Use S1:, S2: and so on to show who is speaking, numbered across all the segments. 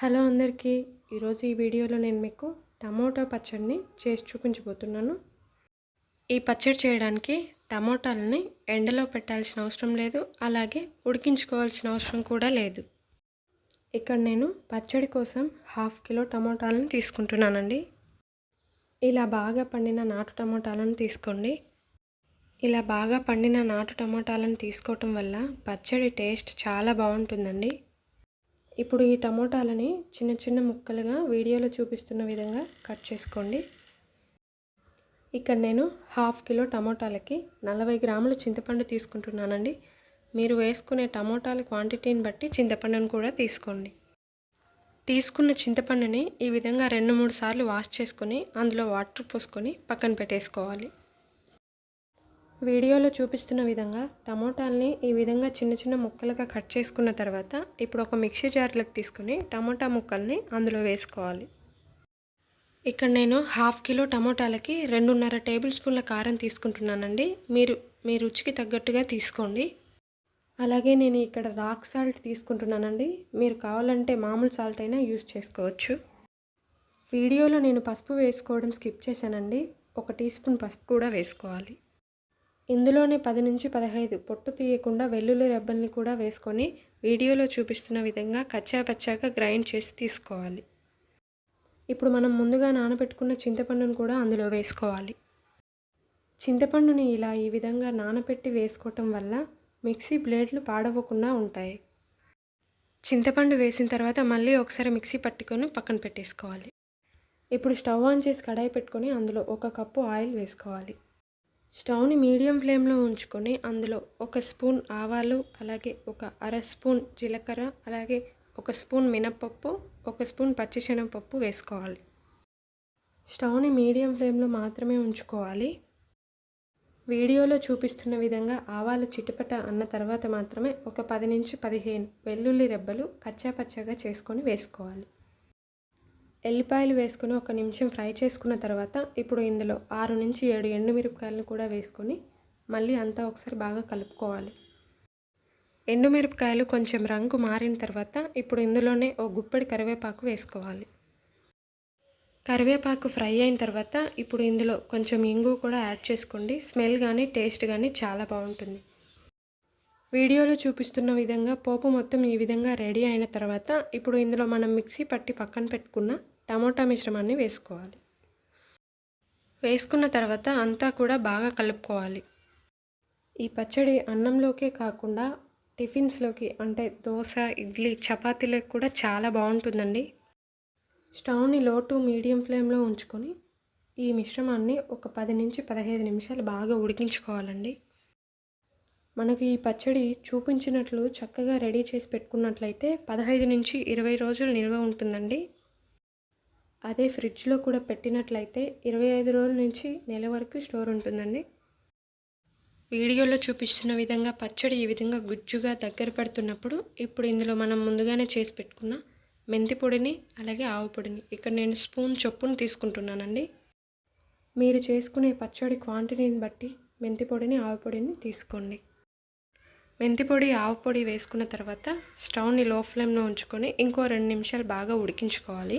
S1: Hello అందరికీ. ఈరోజు ఈ వీడియోలో నేను మీకు టమోటా పచ్చడిని చేసి చూపించబోతున్నాను. ఈ పచ్చడి చేయడానికి టమోటాలని ఎండలో పెట్టాల్సిన అవసరం లేదు, అలాగే ఉడికించుకోవాల్సిన అవసరం కూడా లేదు. ఇక్కడ నేను పచ్చడి కోసం 1/2 కిలో టమోటాలను తీసుకుంటున్నానండి. ఇలా బాగా పండిన నాటు టమోటాలను తీసుకోండి. ఇలా బాగా పండిన నాటు టమోటాలను తీసుకోవటం వల్ల పచ్చడి టేస్ట్ చాలా బాగుంటుందండి. ఇప్పుడు ఈ టమోటాలని చిన్న చిన్న ముక్కలుగా వీడియోలో చూపిస్తున్న విధంగా కట్ చేసుకోండి. ఇక్కడ నేను 1/2 కిలో టమోటాలకి 40 గ్రాముల చింతపండు తీసుకుంటున్నానండి. మీరు వేసుకునే టమోటాల క్వాంటిటీని బట్టి చింతపండును కూడా తీసుకోండి. తీసుకున్న చింతపండుని ఈ విధంగా 2-3 సార్లు వాష్ చేసుకొని అందులో వాటర్ పోసుకొని పక్కన పెట్టేసుకోవాలి. వీడియోలో చూపిస్తున్న విధంగా టమోటాలని ఈ విధంగా చిన్న చిన్న ముక్కలుగా కట్ చేసుకున్న తర్వాత ఇప్పుడు ఒక మిక్సీ జార్లోకి తీసుకుని టమోటా ముక్కల్ని అందులో వేసుకోవాలి. ఇక్కడ నేను 1/2 కిలో టమోటాలకి 2.5 టేబుల్ స్పూన్ల కారం తీసుకుంటున్నానండి. మీరు మీ రుచికి తగ్గట్టుగా తీసుకోండి. అలాగే నేను ఇక్కడ రాక్ సాల్ట్ తీసుకుంటున్నానండి. మీరు కావాలంటే మామూలు సాల్ట్ అయినా యూజ్ చేసుకోవచ్చు. వీడియోలో నేను పసుపు వేసుకోవడం స్కిప్ చేశానండి. 1 టీ స్పూన్ పసుపు కూడా వేసుకోవాలి. ఇందులోనే 10 నుంచి 15 పొట్టు తీయకుండా వెల్లుల్లి రెబ్బల్ని కూడా వేసుకొని వీడియోలో చూపిస్తున్న విధంగా కచ్చాపచ్చాగా గ్రైండ్ చేసి తీసుకోవాలి. ఇప్పుడు మనం ముందుగా నానబెట్టుకున్న చింతపండును కూడా అందులో వేసుకోవాలి. చింతపండుని ఇలా ఈ విధంగా నానబెట్టి వేసుకోవటం వల్ల మిక్సీ బ్లేడ్లు పాడవకుండా ఉంటాయి. చింతపండు వేసిన తర్వాత మళ్ళీ ఒకసారి మిక్సీ పట్టుకొని పక్కన పెట్టేసుకోవాలి. ఇప్పుడు స్టవ్ ఆన్ చేసి కడాయి పెట్టుకొని అందులో 1 కప్పు ఆయిల్ వేసుకోవాలి. స్టవ్ని మీడియం ఫ్లేమ్లో ఉంచుకొని అందులో 1 స్పూన్ ఆవాలు, అలాగే 1/2 స్పూన్ జీలకర్ర, అలాగే 1 స్పూన్ మినప్పప్పు, 1 స్పూన్ పచ్చిశనగపప్పు వేసుకోవాలి. స్టవ్ని మీడియం ఫ్లేమ్లో మాత్రమే ఉంచుకోవాలి. వీడియోలో చూపిస్తున్న విధంగా ఆవాలు చిటపట అన్న తర్వాత మాత్రమే ఒక 10 నుంచి 15 వెల్లుల్లి రెబ్బలు కచ్చాపచ్చాగా చేసుకొని వేసుకోవాలి. ఎల్లిపాయలు వేసుకొని 1 నిమిషం ఫ్రై చేసుకున్న తర్వాత ఇప్పుడు ఇందులో 6 నుంచి 7 ఎండుమిరపకాయలను కూడా వేసుకొని మళ్ళీ అంతా ఒకసారి బాగా కలుపుకోవాలి. ఎండుమిరపకాయలు కొంచెం రంగు మారిన తర్వాత ఇప్పుడు ఇందులోనే ఒక గుప్పెడి కరివేపాకు వేసుకోవాలి. కరివేపాకు ఫ్రై అయిన తర్వాత ఇప్పుడు ఇందులో కొంచెం ఇంగు కూడా యాడ్ చేసుకోండి. స్మెల్ కానీ టేస్ట్ కానీ చాలా బాగుంటుంది. వీడియోలో చూపిస్తున్న విధంగా పోపు మొత్తం ఈ విధంగా రెడీ అయిన తర్వాత ఇప్పుడు ఇందులో మనం మిక్సీ పట్టి పక్కన పెట్టుకున్న టమోటా మిశ్రమాన్ని వేసుకోవాలి. వేసుకున్న తర్వాత అంతా కూడా బాగా కలుపుకోవాలి. ఈ పచ్చడి అన్నంలోకే కాకుండా టిఫిన్స్లోకి అంటే దోశ, ఇడ్లీ, చపాతీలకు కూడా చాలా బాగుంటుందండి. స్టవ్ని లో టు మీడియం ఫ్లేమ్లో ఉంచుకొని ఈ మిశ్రమాన్ని ఒక 10 నుంచి 15 నిమిషాలు బాగా ఉడికించుకోవాలండి. మనకి ఈ పచ్చడి చూపించినట్లు చక్కగా రెడీ చేసి పెట్టుకున్నట్లయితే 15 నుంచి 20 రోజులు నిల్వ ఉంటుందండి. అదే ఫ్రిడ్జ్లో కూడా పెట్టినట్లయితే 25 రోజుల నుంచి నెల వరకు స్టోర్ ఉంటుందండి. వీడియోలో చూపిస్తున్న విధంగా పచ్చడి ఈ విధంగా గుజ్జుగా దగ్గర పడుతున్నప్పుడు ఇప్పుడు ఇందులో మనం ముందుగానే చేసి పెట్టుకున్న మెంతి పొడిని, అలాగే ఆవు పొడిని ఇక్కడ నేను స్పూన్ చొప్పున తీసుకుంటున్నానండి. మీరు చేసుకునే పచ్చడి క్వాంటిటీని బట్టి మెంతి పొడిని, ఆవు పొడిని తీసుకోండి. మెంతి పొడి, ఆవు పొడి వేసుకున్న తర్వాత స్టవ్ని లో ఫ్లేమ్లో ఉంచుకొని ఇంకో 2 నిమిషాలు బాగా ఉడికించుకోవాలి.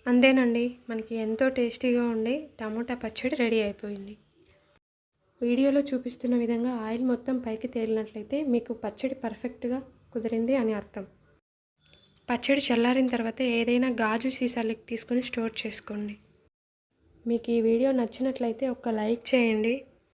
S1: అంతేనండి, మనకి ఎంతో టేస్టీగా ఉండే టమోటా పచ్చడి రెడీ అయిపోయింది. వీడియోలో చూపిస్తున్న విధంగా ఆయిల్ మొత్తం పైకి తేలినట్లయితే మీకు పచ్చడి పర్ఫెక్ట్గా కుదిరింది అని అర్థం. పచ్చడి చల్లారిన తర్వాత ఏదైనా గాజు సీసాలకు తీసుకొని స్టోర్ చేసుకోండి. మీకు ఈ వీడియో నచ్చినట్లయితే ఒక లైక్ చేయండి.